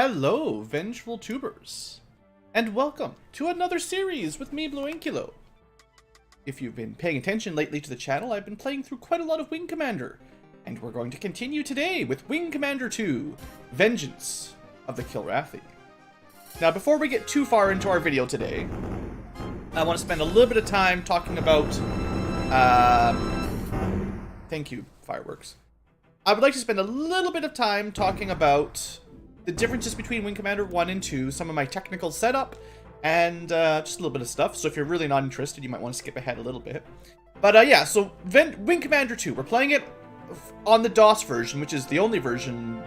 Hello, vengeful tubers, and welcome to another series with me, BlueAnkylo. If you've been paying attention lately to the channel, I've been playing through quite a lot of Wing Commander, and we're going to continue today with Wing Commander 2, Vengeance of the Kilrathi. Now, before we get too far into our video today, I want to spend a little bit of time talking about... Thank you, Fireworks. I would like to spend a little bit of time talking about the differences between Wing Commander 1 and 2, some of my technical setup, and just a little bit of stuff. So if you're really not interested, you might want to skip ahead a little bit. But yeah, so Wing Commander 2, we're playing it on the DOS version, which is the only version,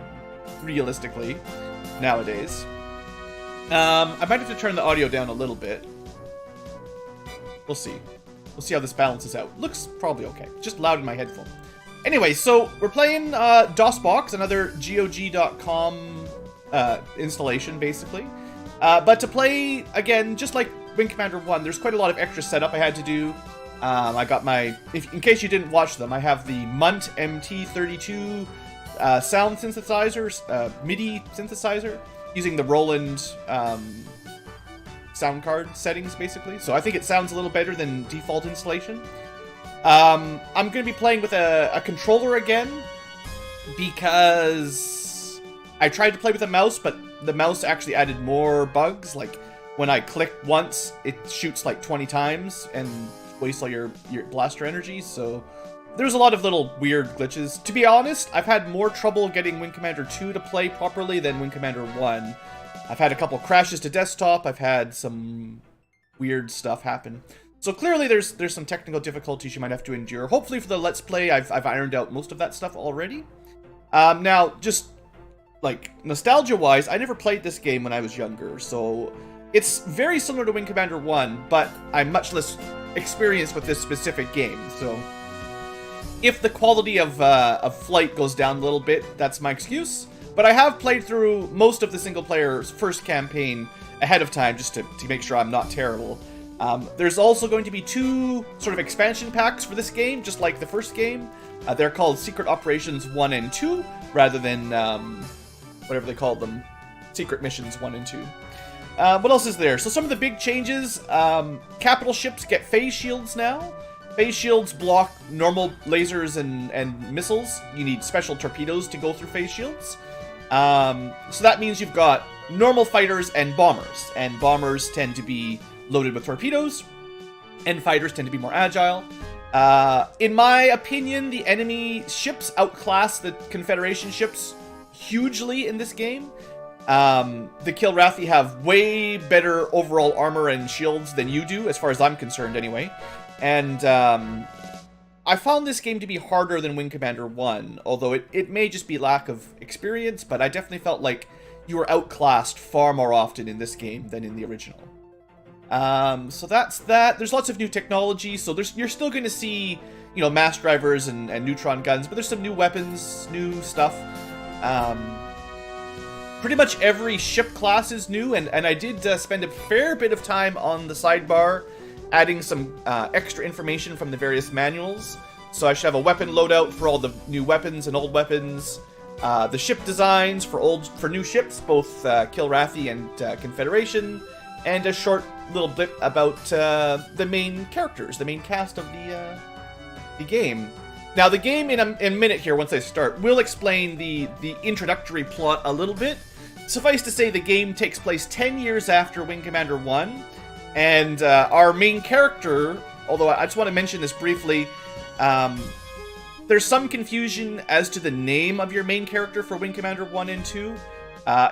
realistically, nowadays. I might have to turn the audio down a little bit. We'll see. We'll see how this balances out. Looks probably okay. Just loud in my headphone. Anyway, so we're playing DOSBox, another GOG.com installation, basically. But to play, again, just like Wing Commander 1, there's quite a lot of extra setup I had to do. I got my... in case you didn't watch them, I have the Munt MT32 sound synthesizer, MIDI synthesizer, using the Roland sound card settings, basically. So I think it sounds a little better than default installation. I'm going to be playing with a controller again, because I tried to play with a mouse, but the mouse actually added more bugs. Like, when I click once, it shoots like 20 times and wastes all your blaster energy, so there's a lot of little weird glitches. To be honest, I've had more trouble getting Wing Commander 2 to play properly than Wing Commander 1. I've had a couple crashes to desktop, I've had some weird stuff happen. So clearly there's some technical difficulties you might have to endure. Hopefully for the Let's Play, I've ironed out most of that stuff already. Now, just like nostalgia-wise, I never played this game when I was younger, so it's very similar to Wing Commander 1, but I'm much less experienced with this specific game. So if the quality of flight goes down a little bit, that's my excuse. But I have played through most of the single-player's first campaign ahead of time, just to make sure I'm not terrible. There's also going to be two sort of expansion packs for this game, just like the first game. They're called Secret Operations 1 and 2, rather than, whatever they called them, Secret Missions 1 and 2. What else is there? So some of the big changes, capital ships get phase shields now. Phase shields block normal lasers and missiles. You need special torpedoes to go through phase shields. So that means you've got normal fighters and bombers tend to be loaded with torpedoes, and fighters tend to be more agile. In my opinion, the enemy ships outclass the Confederation ships hugely in this game. The Kilrathi have way better overall armor and shields than you do, as far as I'm concerned anyway. And I found this game to be harder than Wing Commander 1, although it may just be lack of experience, but I definitely felt like you were outclassed far more often in this game than in the original. So that's that. There's lots of new technology, so you're still going to see, you know, mass drivers and neutron guns, but there's some new weapons, new stuff. Pretty much every ship class is new, and I did spend a fair bit of time on the sidebar adding some extra information from the various manuals. So I should have a weapon loadout for all the new weapons and old weapons, the ship designs for new ships, both Kilrathi and Confederation, and a short little bit about the main characters, the main cast of the game. Now, the game, in a minute here, once I start, will explain the introductory plot a little bit. Suffice to say, the game takes place 10 years after Wing Commander 1, and our main character, although I just want to mention this briefly, there's some confusion as to the name of your main character for Wing Commander 1 and 2.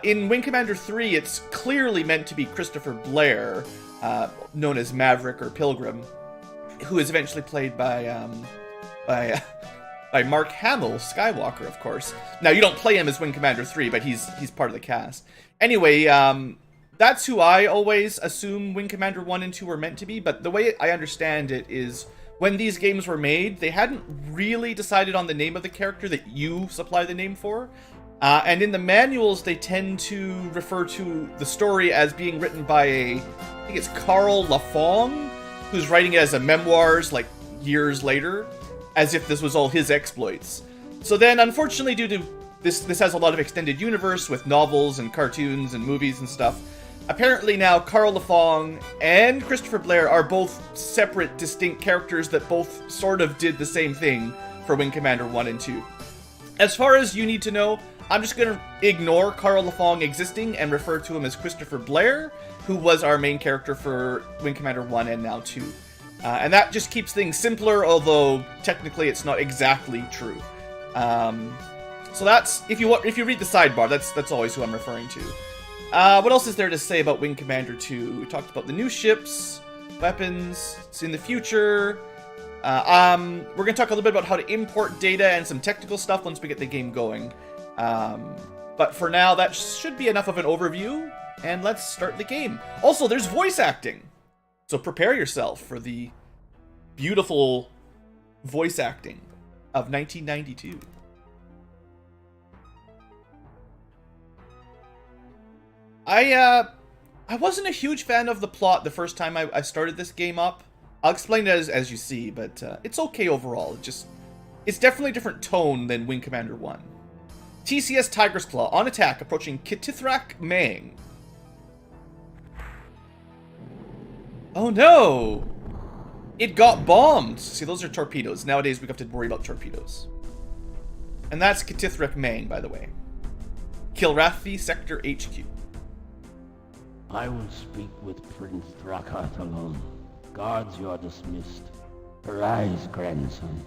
In Wing Commander 3, it's clearly meant to be Christopher Blair, known as Maverick or Pilgrim, who is eventually played by Mark Hamill, Skywalker, of course. Now, you don't play him as Wing Commander 3, but he's part of the cast. Anyway, that's who I always assume Wing Commander 1 and 2 were meant to be, but the way I understand it is, when these games were made, they hadn't really decided on the name of the character that you supply the name for. And in the manuals, they tend to refer to the story as being written by I think it's Carl Lafong, who's writing it as a memoirs, like, years later, as if this was all his exploits. So then, unfortunately, due to this has a lot of extended universe with novels and cartoons and movies and stuff. Apparently now Carl Lafong and Christopher Blair are both separate, distinct characters that both sort of did the same thing for Wing Commander 1 and 2. As far as you need to know, I'm just going to ignore Carl Lafong existing and refer to him as Christopher Blair, who was our main character for Wing Commander 1 and now 2. And that just keeps things simpler, although technically it's not exactly true. So that's, if you read the sidebar, that's always who I'm referring to. What else is there to say about Wing Commander 2? We talked about the new ships, weapons, it's in the future. We're going to talk a little bit about how to import data and some technical stuff once we get the game going. But for now, that should be enough of an overview, and let's start the game. Also, there's voice acting, so prepare yourself for the beautiful voice acting of 1992. I wasn't a huge fan of the plot the first time I started this game up. I'll explain it as you see, but it's okay overall. It's definitely a different tone than Wing Commander 1. TCS Tiger's Claw, on attack, approaching Kitithrak Mang. Oh no! It got bombed! See, those are torpedoes. Nowadays, we have to worry about torpedoes. And that's Kitithrak Mang, by the way. Kilrathi Sector HQ. I will speak with Prince Thrakarth alone. Guards, you are dismissed. Arise, grandson.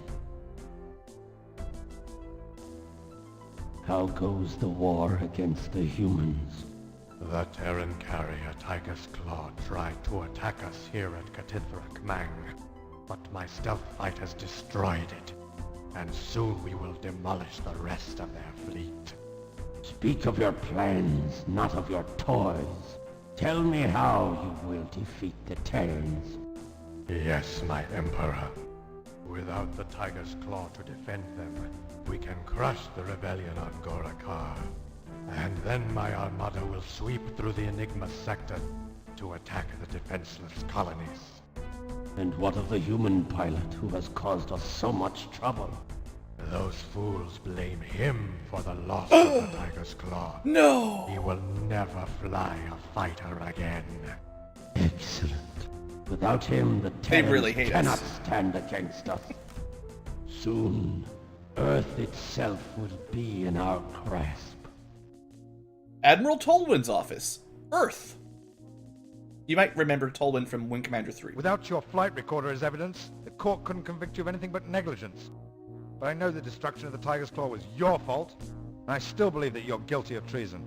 How goes the war against the humans? The Terran carrier Tiger's Claw tried to attack us here at Kitithrak Mang, but my stealth fight has destroyed it, and soon we will demolish the rest of their fleet. Speak of your plans, not of your toys. Tell me how you will defeat the Terrans. Yes, my Emperor. Without the Tiger's Claw to defend them, we can crush the rebellion on Gorakar. And then my armada will sweep through the Enigma sector to attack the defenseless colonies. And what of the human pilot who has caused us so much trouble? Those fools blame him for the loss of the Tiger's Claw. No! He will never fly a fighter again. Excellent. Without him, the Terrans really hate cannot us. stand against us. Soon, Earth itself will be in our grasp. Admiral Tolwyn's office. Earth. You might remember Tolwyn from Wing Commander 3. Without your flight recorder as evidence, the court couldn't convict you of anything but negligence. But I know the destruction of the Tiger's Claw was your fault, and I still believe that you're guilty of treason.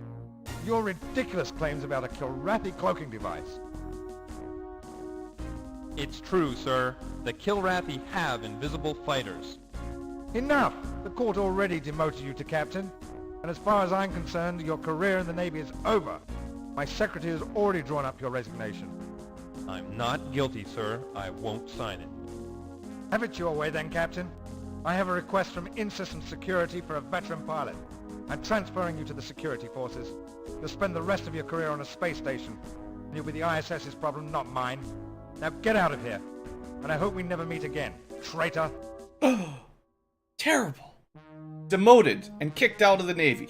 Your ridiculous claims about a Kilrathi cloaking device. It's true, sir. The Kilrathi have invisible fighters. Enough! The court already demoted you to captain, and as far as I'm concerned, your career in the Navy is over. My secretary has already drawn up your resignation. I'm not guilty, sir. I won't sign it. Have it your way then, Captain. I have a request from In-System Security for a veteran pilot. I'm transferring you to the security forces. You'll spend the rest of your career on a space station, and you'll be the ISS's problem, not mine. Now get out of here, and I hope we never meet again, traitor. Terrible. Demoted and kicked out of the Navy.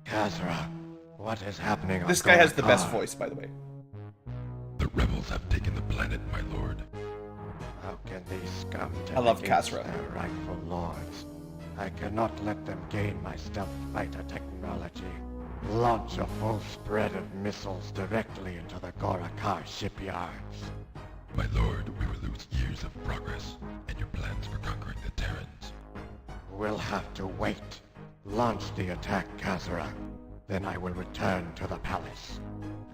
Khazra, what is happening on This guy has the Gorakar? best voice, by the way. The rebels have taken the planet, my lord. How can these scum I love against Khazra. their rightful lords? I cannot let them gain my stealth fighter technology. Launch a full spread of missiles directly into the Gorakar shipyards. My lord, we will lose years of progress, and your plans for conquering the Terrans. We'll have to wait. Launch the attack, Khazra. Then I will return to the palace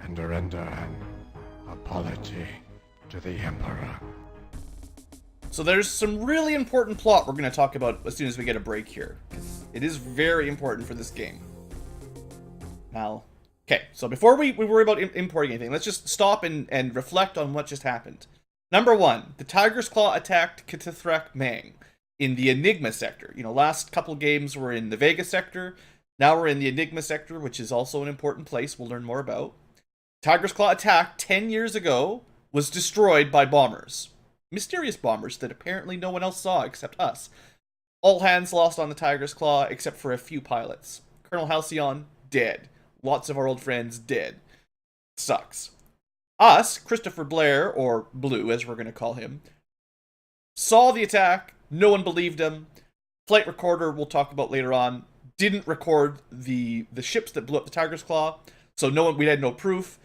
and render an apology to the Emperor. So there's some really important plot we're going to talk about as soon as we get a break here, because it is very important for this game. Now, okay, so before we worry about importing anything, let's just stop and reflect on what just happened. Number one, the Tiger's Claw attacked Kitithrak Mang in the Enigma sector. You know, last couple games were in the Vega sector. Now we're in the Enigma sector, which is also an important place we'll learn more about. Tiger's Claw attack 10 years ago was destroyed by bombers. Mysterious bombers that apparently no one else saw except us. All hands lost on the Tiger's Claw, except for a few pilots. Colonel Halcyon, dead. Lots of our old friends, dead. Sucks. Us, Christopher Blair, or Blue, as we're going to call him, saw the attack. No one believed him. Flight recorder, we'll talk about later on, didn't record the ships that blew up the Tiger's Claw, so we had no proof.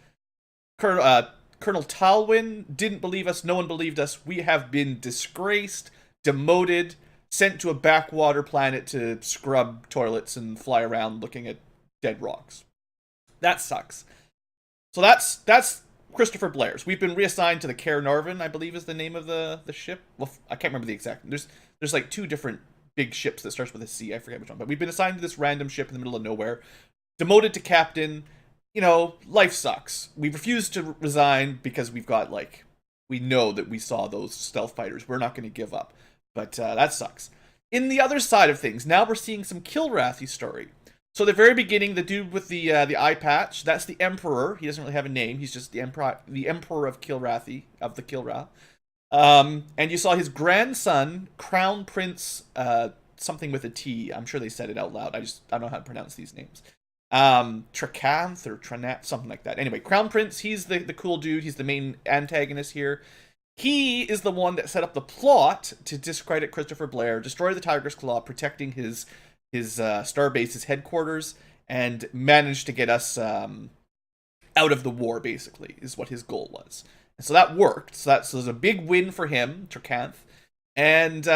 Colonel Talwyn didn't believe us. No one believed us. We have been disgraced, demoted, sent to a backwater planet to scrub toilets and fly around looking at dead rocks. That sucks. So that's Christopher Blair's. We've been reassigned to the Cair Narvin, I believe is the name of the ship. Well, I can't remember the exact. There's like 2 different big ships that starts with a C. I forget which one. But we've been assigned to this random ship in the middle of nowhere. Demoted to captain. You know, life sucks. We refused to resign because we've got, like, we know that we saw those stealth fighters. We're not going to give up. But that sucks. In the other side of things, now we're seeing some Kilrathi story. So the very beginning, the dude with the eye patch, that's the Emperor. He doesn't really have a name. He's just the Emperor of Kilrathi, of the Kilra. And you saw his grandson, Crown Prince, something with a T. I'm sure they said it out loud. I don't know how to pronounce these names. Trakanth or Tranat, something like that. Anyway, Crown Prince, he's the cool dude. He's the main antagonist here. He is the one that set up the plot to discredit Christopher Blair, destroy the Tiger's Claw, protecting his starbase, his headquarters, and managed to get us out of the war, basically, is what his goal was. And so that worked. So that was a big win for him, Trakanth. And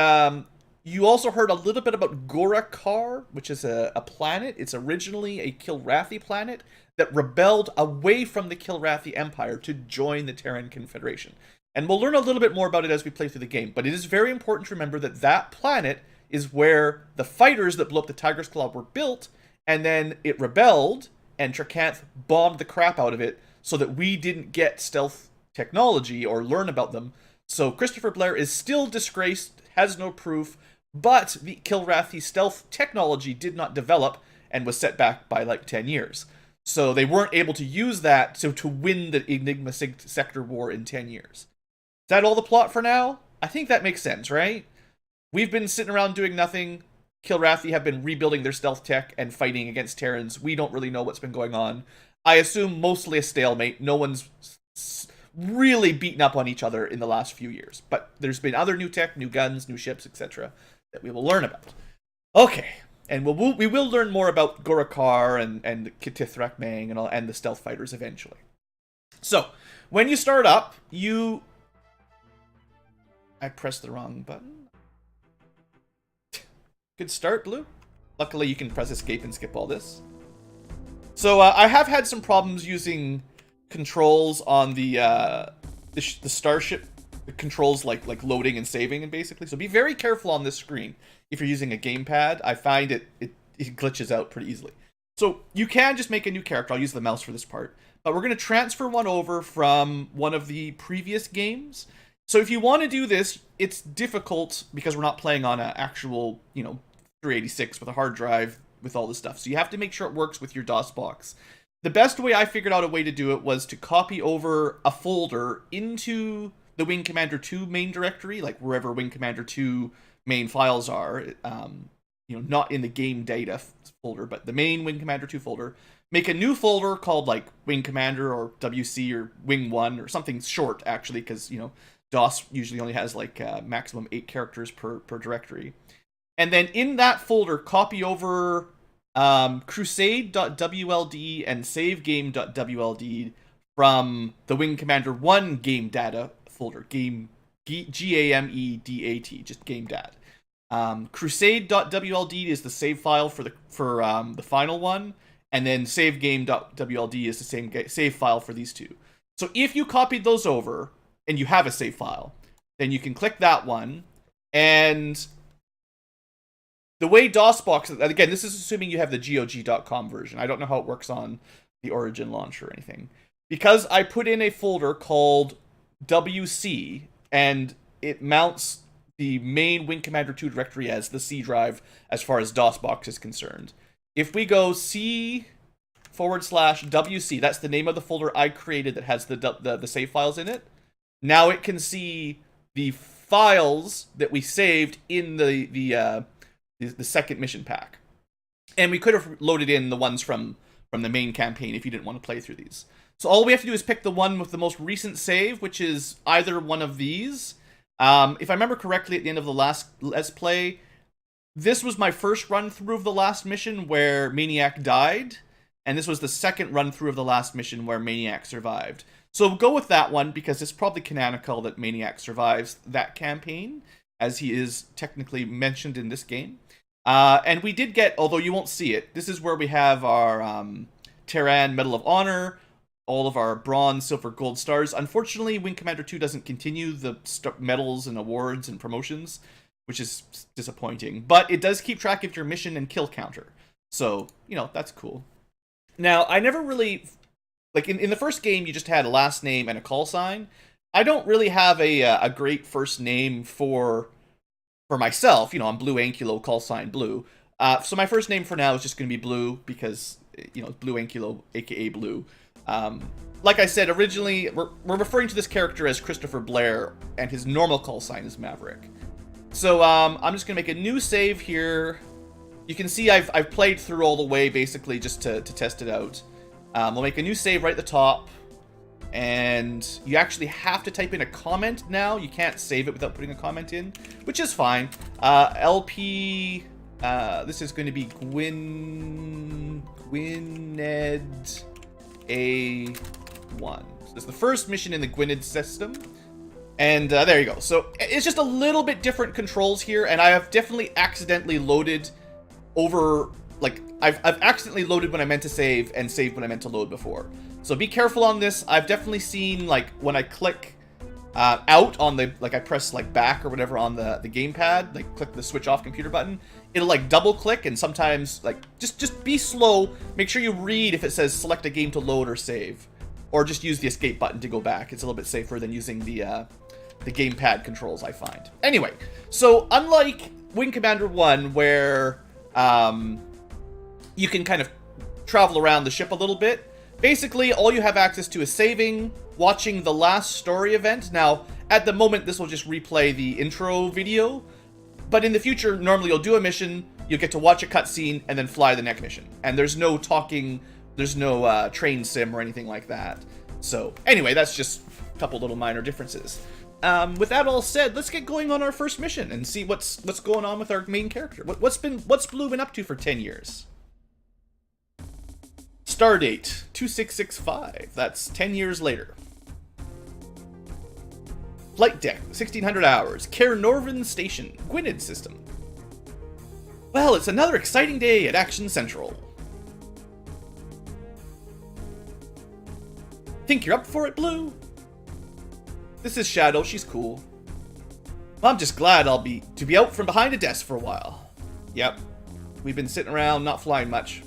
you also heard a little bit about Gorakar, which is a planet. It's originally a Kilrathi planet that rebelled away from the Kilrathi Empire to join the Terran Confederation. And we'll learn a little bit more about it as we play through the game. But it is very important to remember that that planet is where the fighters that blew up the Tiger's Claw were built, and then it rebelled, and Trakanth bombed the crap out of it so that we didn't get stealth technology or learn about them. So Christopher Blair is still disgraced, has no proof, but the Kilrathi stealth technology did not develop and was set back by like 10 years. So they weren't able to use that to win the Enigma Sector War in 10 years. Is that all the plot for now? I think that makes sense, right? We've been sitting around doing nothing. Kilrathi have been rebuilding their stealth tech and fighting against Terrans. We don't really know what's been going on. I assume mostly a stalemate. No one's really beaten up on each other in the last few years. But there's been other new tech, new guns, new ships, etc. that we will learn about. Okay, and we will learn more about Gorakar and Kitithrak Mang and the stealth fighters eventually. So, when you start up, I pressed the wrong button. Good start, Blue. Luckily, you can press escape and skip all this. So, I have had some problems using controls on the starship. The controls like loading and saving, and basically. So be very careful on this screen. If you're using a gamepad, I find it glitches out pretty easily. So you can just make a new character. I'll use the mouse for this part. But we're going to transfer one over from one of the previous games. So if you want to do this, it's difficult because we're not playing on an actual, 386 with a hard drive with all this stuff. So you have to make sure it works with your DOS box. The best way I figured out a way to do it was to copy over a folder into the Wing Commander 2 main directory, like wherever Wing Commander 2 main files are, not in the game data folder, but the main Wing Commander 2 folder. Make a new folder called like Wing Commander or WC or Wing 1 or something short, actually, because, DOS usually only has like maximum 8 characters per directory. And then in that folder, copy over crusade.wld and savegame.wld from the Wing Commander 1 game data folder, GAMEDAT, just game dat. Crusade.wld is the save file for the final one, and then savegame.wld is the same save file for these two. So if you copied those over and you have a save file, then you can click that one, and the way DOSBox, again, this is assuming you have the GOG.com version. I don't know how it works on the Origin launcher or anything. Because I put in a folder called WC, and it mounts the main Wing Commander 2 directory as the C drive as far as DOSBox is concerned. If we go C/WC, that's the name of the folder I created that has the save files in it. Now it can see the files that we saved in the the second mission pack. And we could have loaded in the ones from the main campaign if you didn't want to play through these. So all we have to do is pick the one with the most recent save, which is either one of these. If I remember correctly, at the end of the last Let's Play, this was my first run-through of the last mission where Maniac died, and this was the second run-through of the last mission where Maniac survived. So we'll go with that one, because it's probably canonical that Maniac survives that campaign, as he is technically mentioned in this game. And we did get, although you won't see it, this is where we have our Terran Medal of Honor, all of our bronze, silver, gold stars. Unfortunately, Wing Commander 2 doesn't continue the medals and awards and promotions, which is disappointing. But it does keep track of your mission and kill counter. So, you know, that's cool. Now, I never really... Like, in the first game, you just had a last name and a call sign. I don't really have a great first name for myself. You know, I'm BlueAnkylo, call sign Blue. So my first name for now is just going to be Blue, because, you know, BlueAnkylo, a.k.a. Blue. Like I said, originally, we're referring to this character as Christopher Blair, and his normal call sign is Maverick. So, I'm just going to make a new save here. You can see I've played through all the way, basically, just to test it out. We'll make a new save right at the top, and you actually have to type in a comment now. You can't save it without putting a comment in, which is fine. LP, this is going to be Gwynedd A1. So this is the first mission in the Gwynedd system. And there you go. So it's just a little bit different controls here, and I have definitely accidentally loaded over, like, I've accidentally loaded when I meant to save and saved when I meant to load before. So be careful on this. I've definitely seen, like, when I click out on the, like, I press, like, back or whatever on the gamepad, like, click the switch off computer button, it'll, like, double click, and sometimes, like, just be slow. Make sure you read if it says select a game to load or save. Or just use the escape button to go back. It's a little bit safer than using the gamepad controls, I find. Anyway, so unlike Wing Commander 1, where you can kind of travel around the ship a little bit, basically all you have access to is saving, watching the last story event. Now, at the moment, this will just replay the intro video, but in the future, normally you'll do a mission, you'll get to watch a cutscene, and then fly the next mission. And there's no talking, there's no train sim or anything like that. So, anyway, that's just a couple little minor differences. With that all said, let's get going on our first mission and see what's going on with our main character. What's Blue been up to for 10 years? Stardate 2665. That's 10 years later. Flight deck 1600 hours. Cairnorvin Station, Gwynedd system. Well, it's another exciting day at Action Central. Think you're up for it, Blue? This is Shadow, she's cool. Well, I'm just glad to be out from behind a desk for a while. Yep, we've been sitting around not flying much.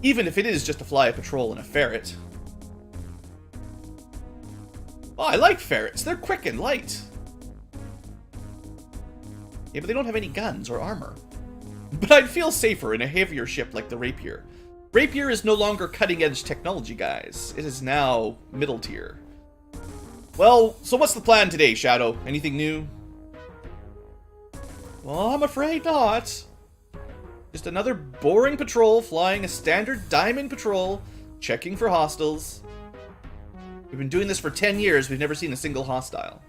Even if it is just to fly a patrol and a ferret. Oh, I like ferrets, they're quick and light. Yeah, but they don't have any guns or armor. But I'd feel safer in a heavier ship like the Rapier. Rapier is no longer cutting-edge technology, guys. It is now middle tier. Well, so what's the plan today, Shadow? Anything new? Well, I'm afraid not. Just another boring patrol flying a standard diamond patrol, checking for hostiles. We've been doing this for 10 years, we've never seen a single hostile.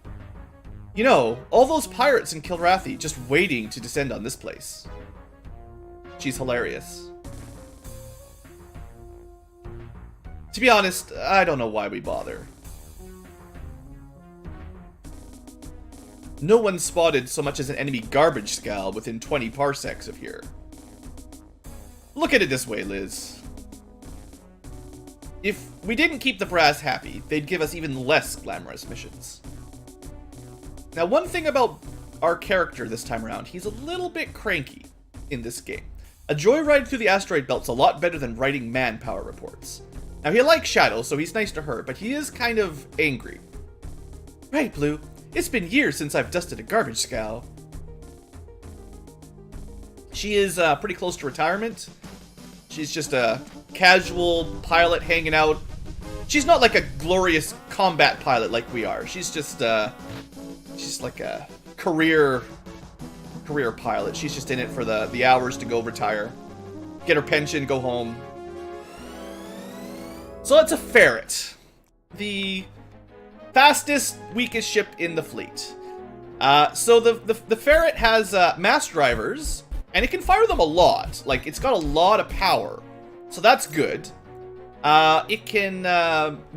You know, all those pirates in Kilrathi just waiting to descend on this place. She's hilarious. To be honest, I don't know why we bother. No one spotted so much as an enemy garbage scow within 20 parsecs of here. Look at it this way, Liz. If we didn't keep the brass happy, they'd give us even less glamorous missions. Now, one thing about our character this time around, he's a little bit cranky in this game. A joyride through the asteroid belt's a lot better than writing manpower reports. Now, he likes Shadow, so he's nice to her, but he is kind of angry. Right, Blue. It's been years since I've dusted a garbage scow. She is pretty close to retirement. She's just a casual pilot hanging out. She's not like a glorious combat pilot like we are. She's just she's like a career career pilot. She's just in it for the hours to go retire. Get her pension, go home. So it's a ferret. The fastest, weakest ship in the fleet. So the ferret has mass drivers, and it can fire them a lot. Like, it's got a lot of power. So that's good. It can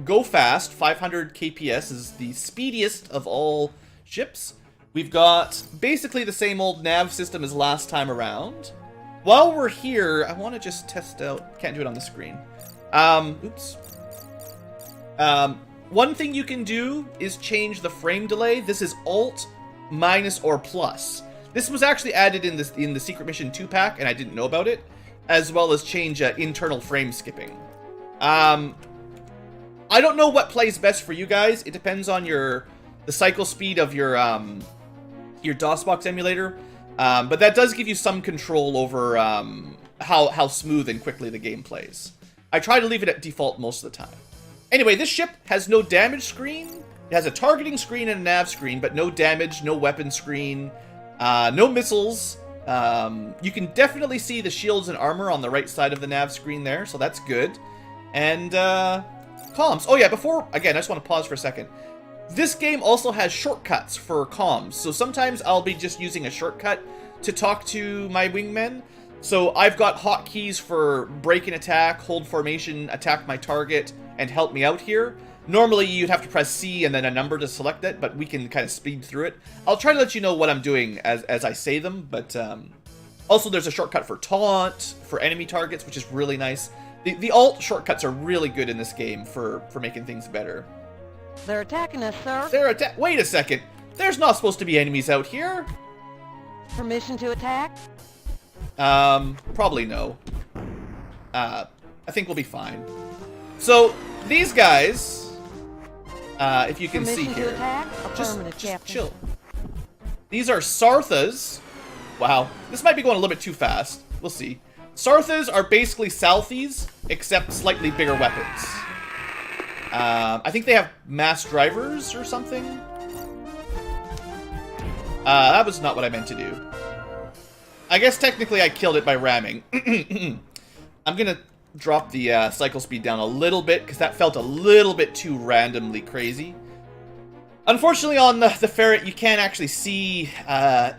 go fast. 500 kps is the speediest of all ships. We've got basically the same old nav system as last time around. While we're here, I want to just test out... Can't do it on the screen. Oops. One thing you can do is change the frame delay. This is Alt, minus, or plus. This was actually added in the Secret Mission 2-pack, and I didn't know about it. As well as change internal frame skipping. I don't know what plays best for you guys. It depends on the cycle speed of your DOSBox emulator. But that does give you some control over how smooth and quickly the game plays. I try to leave it at default most of the time. Anyway, this ship has no damage screen. It has a targeting screen and a nav screen, but no damage, no weapon screen, no missiles. You can definitely see the shields and armor on the right side of the nav screen there, so that's good. And comms. Oh yeah, again, I just want to pause for a second. This game also has shortcuts for comms, so sometimes I'll be just using a shortcut to talk to my wingmen. So I've got hotkeys for break and attack, hold formation, attack my target, and help me out here. Normally you'd have to press C and then a number to select it, but we can kind of speed through it. I'll try to let you know what I'm doing as I say them, but also there's a shortcut for taunt, for enemy targets, which is really nice. The alt shortcuts are really good in this game for making things better. They're attacking us, sir. Wait a second. There's not supposed to be enemies out here. Permission to attack? Probably no. I think we'll be fine. So, these guys, if you can see Permission here, to attack? Affirmative, just Captain. chill. These are Sarthas. Wow, this might be going a little bit too fast. We'll see. Sarthas are basically Southies, except slightly bigger weapons. I think they have mass drivers or something. That was not what I meant to do. I guess technically I killed it by ramming. I'm gonna drop the cycle speed down a little bit, because that felt a little bit too randomly crazy. Unfortunately, on the ferret, you can't actually see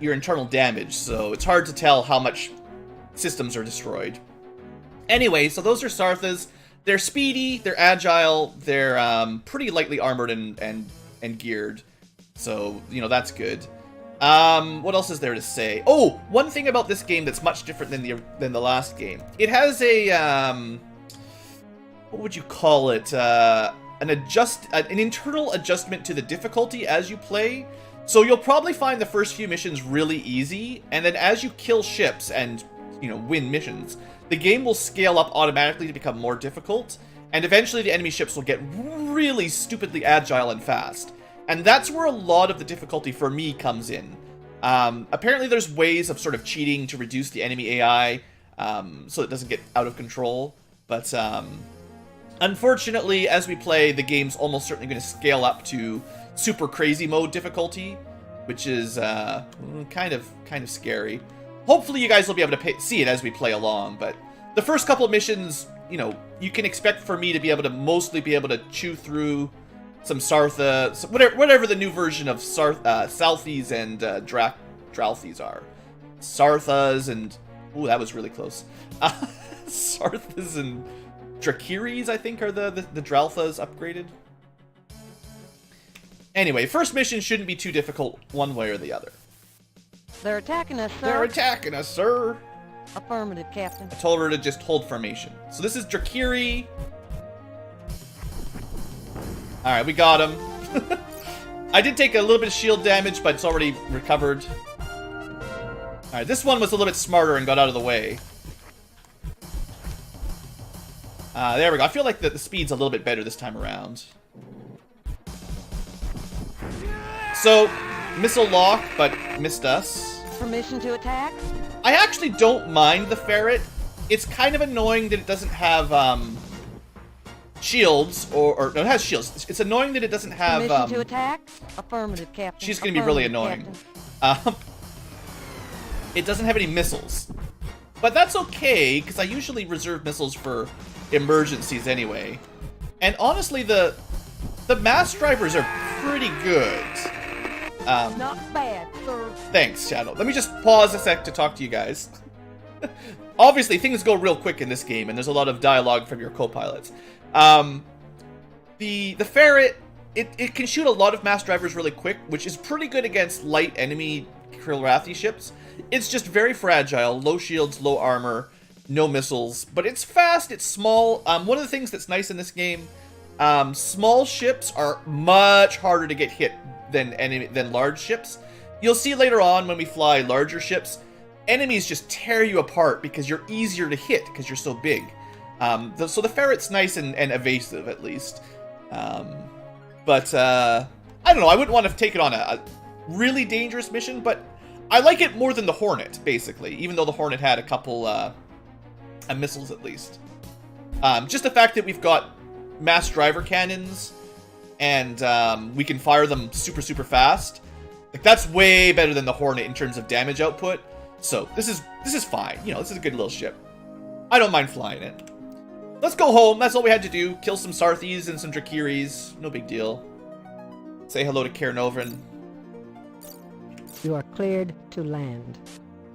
your internal damage, so it's hard to tell how much systems are destroyed. Anyway, so those are Sarthas. They're speedy, they're agile, they're pretty lightly armored and geared. So, you know, that's good. What else is there to say? Oh, one thing about this game that's much different than the last game. It has a what would you call it? An internal adjustment to the difficulty as you play. So you'll probably find the first few missions really easy, and then as you kill ships and, you know, win missions, the game will scale up automatically to become more difficult, and eventually the enemy ships will get really stupidly agile and fast. And that's where a lot of the difficulty for me comes in. Apparently there's ways of sort of cheating to reduce the enemy AI, so it doesn't get out of control. But unfortunately, as we play, the game's almost certainly going to scale up to super crazy mode difficulty, which is kind of scary. Hopefully you guys will be able to see it as we play along, but the first couple of missions, you know, you can expect for me to be able to mostly be able to chew through some Sartha, whatever the new version of Southies and Dralthies are. Sarthas and... Ooh, that was really close. Sarthas and Drakiris, I think, are the Dralthas upgraded. Anyway, first mission shouldn't be too difficult one way or the other. They're attacking us, sir. They're attacking us, sir. Affirmative, Captain. I told her to just hold formation. So this is Drakiri. Alright, we got him. I did take a little bit of shield damage, but it's already recovered. Alright, this one was a little bit smarter and got out of the way. There we go. I feel like the speed's a little bit better this time around. So, missile lock, but missed us. Permission to attack? I actually don't mind the ferret. It's kind of annoying that it doesn't have shields, or no, it has shields. It's annoying that it doesn't have... Permission to attack? Affirmative, Captain. She's going to be really annoying. it doesn't have any missiles. But that's okay, because I usually reserve missiles for emergencies anyway. And honestly, the mass drivers are pretty good. Not bad, sir. Thanks, Shadow. Let me just pause a sec to talk to you guys. Obviously, things go real quick in this game, and there's a lot of dialogue from your co-pilots. The ferret, it can shoot a lot of mass drivers really quick, which is pretty good against light enemy Kilrathi ships. It's just very fragile, low shields, low armor, no missiles, but it's fast, it's small. One of the things that's nice in this game, small ships are much harder to get hit than large ships. You'll see later on when we fly larger ships, enemies just tear you apart because you're easier to hit because you're so big. So the ferret's nice and evasive at least. But I don't know, I wouldn't want to take it on a really dangerous mission, but I like it more than the Hornet, basically, even though the Hornet had a couple missiles at least. Just the fact that we've got mass driver cannons and we can fire them super, super fast. Like, that's way better than the Hornet in terms of damage output. So this is fine. You know, this is a good little ship. I don't mind flying it. Let's go home. That's all we had to do. Kill some Sarthis and some Drakiris. No big deal. Say hello to Cairnovan. You are cleared to land.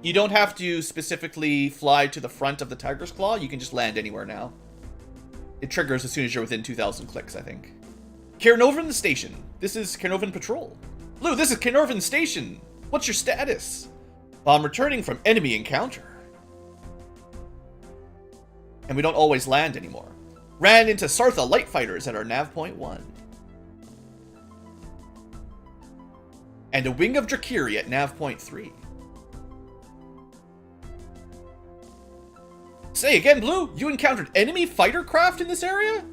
You don't have to specifically fly to the front of the Tiger's Claw. You can just land anywhere now. It triggers as soon as you're within 2,000 clicks, I think. Cairnovan Station. This is Cairnovan Patrol. Blue, this is Cairnovan Station. What's your status? Well, I'm returning from enemy encounter. And we don't always land anymore. Ran into Sartha light fighters at our nav point 1. And a wing of Drakiri at nav point 3. Say again, Blue, you encountered enemy fighter craft in this area?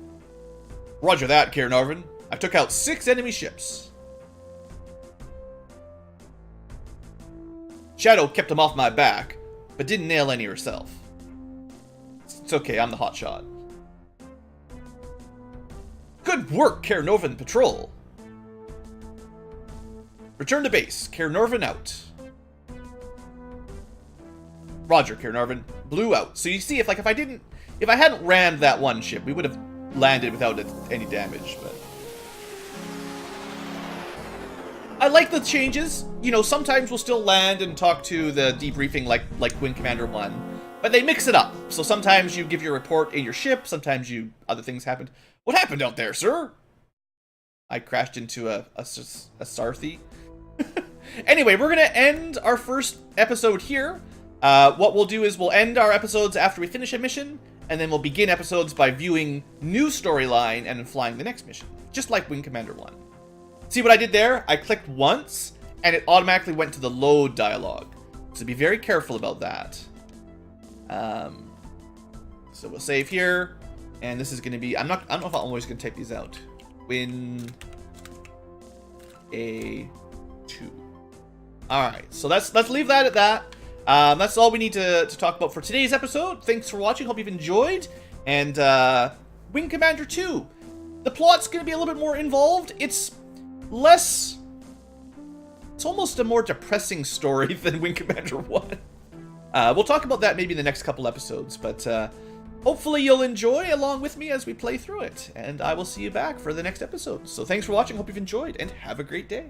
Roger that, Cairnovan. I took out 6 enemy ships. Shadow kept them off my back, but didn't nail any herself. It's okay, I'm the hotshot. Good work, Cairnovan Patrol. Return to base. Cairnovan out. Roger, Cairnovan. Blue out. So you see, if I hadn't rammed that one ship, we would have landed without any damage, but I like the changes. You know, sometimes we'll still land and talk to the debriefing like Wing Commander 1, but they mix it up. So sometimes you give your report in your ship, sometimes other things happened. What happened out there, sir? I crashed into a Sarthi. Anyway, we're gonna end our first episode here. What we'll do is we'll end our episodes after we finish a mission, and then we'll begin episodes by viewing new storyline and then flying the next mission, just like Wing Commander 1. See what I did there? I clicked once, and it automatically went to the load dialogue. So be very careful about that. So we'll save here, and this is going to be... I don't know if I'm always going to type these out. Win A2. Alright, so let's leave that at that. That's all we need to talk about for today's episode. Thanks for watching. Hope you've enjoyed. And Wing Commander 2. The plot's going to be a little bit more involved. It's almost a more depressing story than Wing Commander 1. We'll talk about that maybe in the next couple episodes, but hopefully you'll enjoy along with me as we play through it, and I will see you back for the next episode. So thanks for watching, hope you've enjoyed, and have a great day.